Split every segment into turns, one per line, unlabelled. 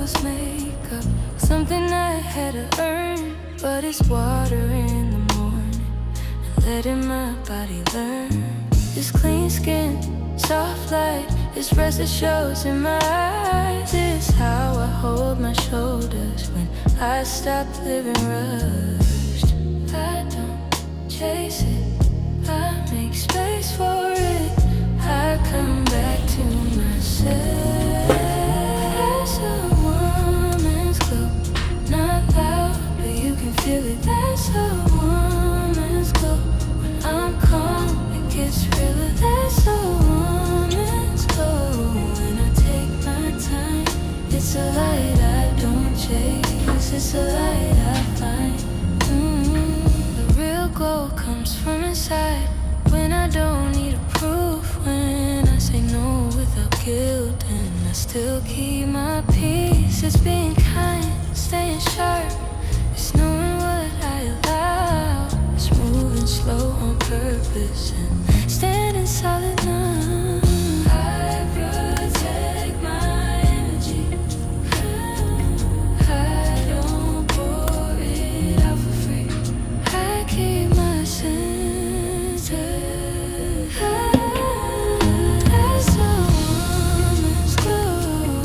was makeup, something I had to earn. But it's water in the morning and letting my body learn. This clean skin, soft light, this rest that shows in my eyes. This is how I hold my shoulders when I stop living rushed. I don't chase it, I make space for it. I come back to myself. That's a woman's glow, not loud, but you can feel it. That's a woman's glow. When I'm calm, it gets realer. That's a woman's glow. When I take my time, it's a light I don't chase, it's a light I find. The real glow comes from inside. When I don't need a proof, when I say no without guilt, and I still keep my peace. It's being kind, staying sharp. It's knowing what I allow. It's moving slow on purpose and standing solid now. I protect my energy. I don't pour it out for free. I keep my senses. That's a woman's glow,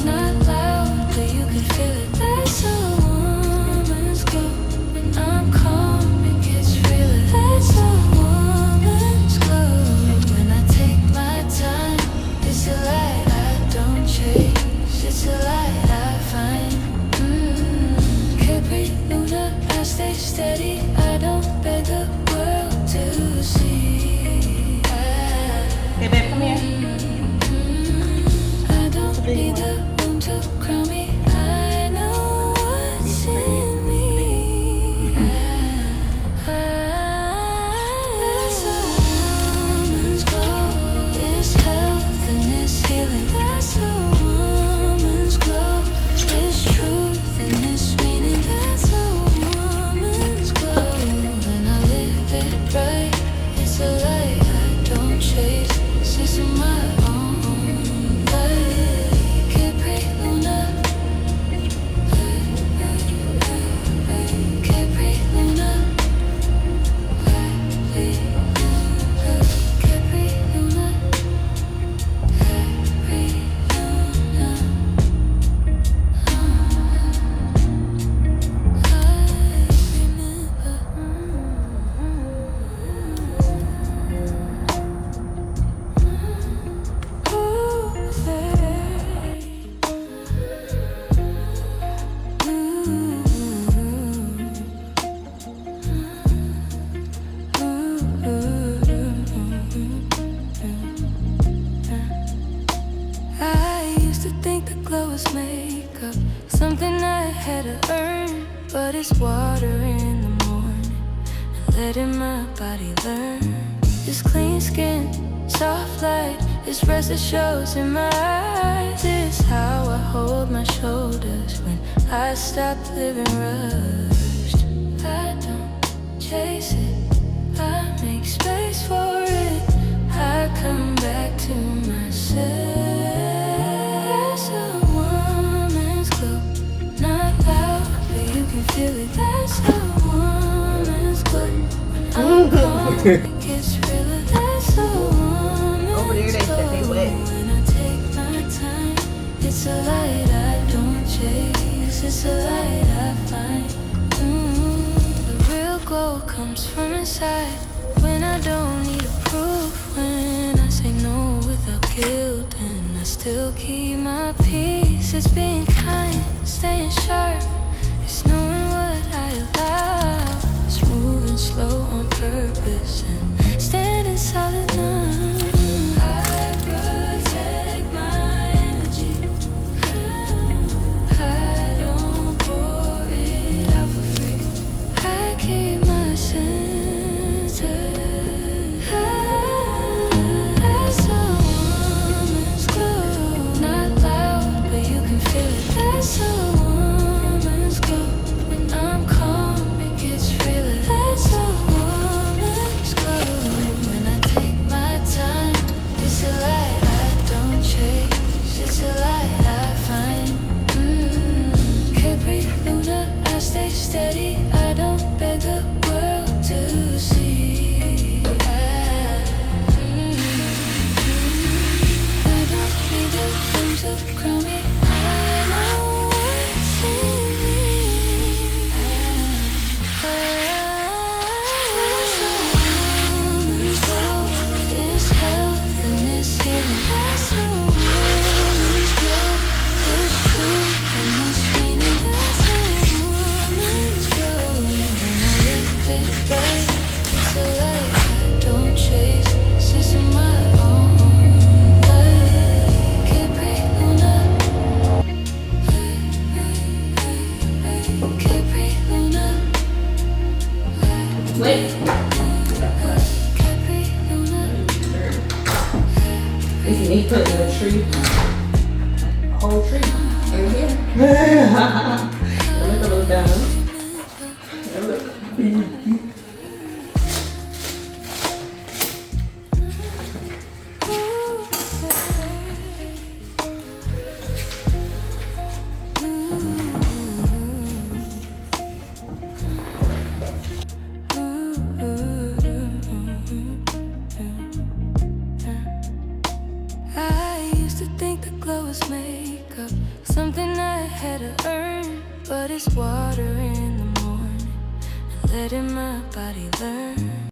not loud, but you can feel it. That's a woman's glow. When I'm calm, it gets realer. That's a woman's glow. When I take my time, it's a light I don't chase, it's a light I find. Capri Luna, I stay steady. I don't beg the world to see.
Hey babe, come here.
I don't need the room to crown me. I know what's in me. That's a woman's glow. This health and this healing. That's a woman's glow. This truth and this meaning. That's a woman's glow. When I live it right, it's a light I don't chase. It's in my own light. Capri Luna, Capri Luna, Capri Luna, Capri Luna. I used to think the glow was makeup, something I had to earn. But it's water in the morning and letting my body learn. This clean skin, soft light, this rest that shows in my eyes. This is how I hold my shoulders when I stop living rushed. I don't chase it, I make space for it. I come back to myself. That's a woman's glow, not loud, but you can feel it. That's a woman's glow. When I'm calm, it gets realer. That's a
Over there,
woman's
they said they
glow.
wet.
When I take my time, it's a light I don't chase, it's a light I find. The real glow comes from inside. When I don't need a proof, when I say no without guilt, and I still keep my peace. It's being kind, staying sharp. It's knowing what I allow. It's moving slow on purpose and standing solid now. I protect my energy. I don't pour it out for free. I keep my senses. That's a woman's glow, not loud, but you can feel it. That's a woman's glow. When I'm calm, it gets realer. That's a woman's glow.
it.
Capri Luna.
This is me putting the tree, whole tree in here. Look a little down. Look.
I used to think the glow was makeup, something I had to earn, but it's water in the morning and letting my body learn.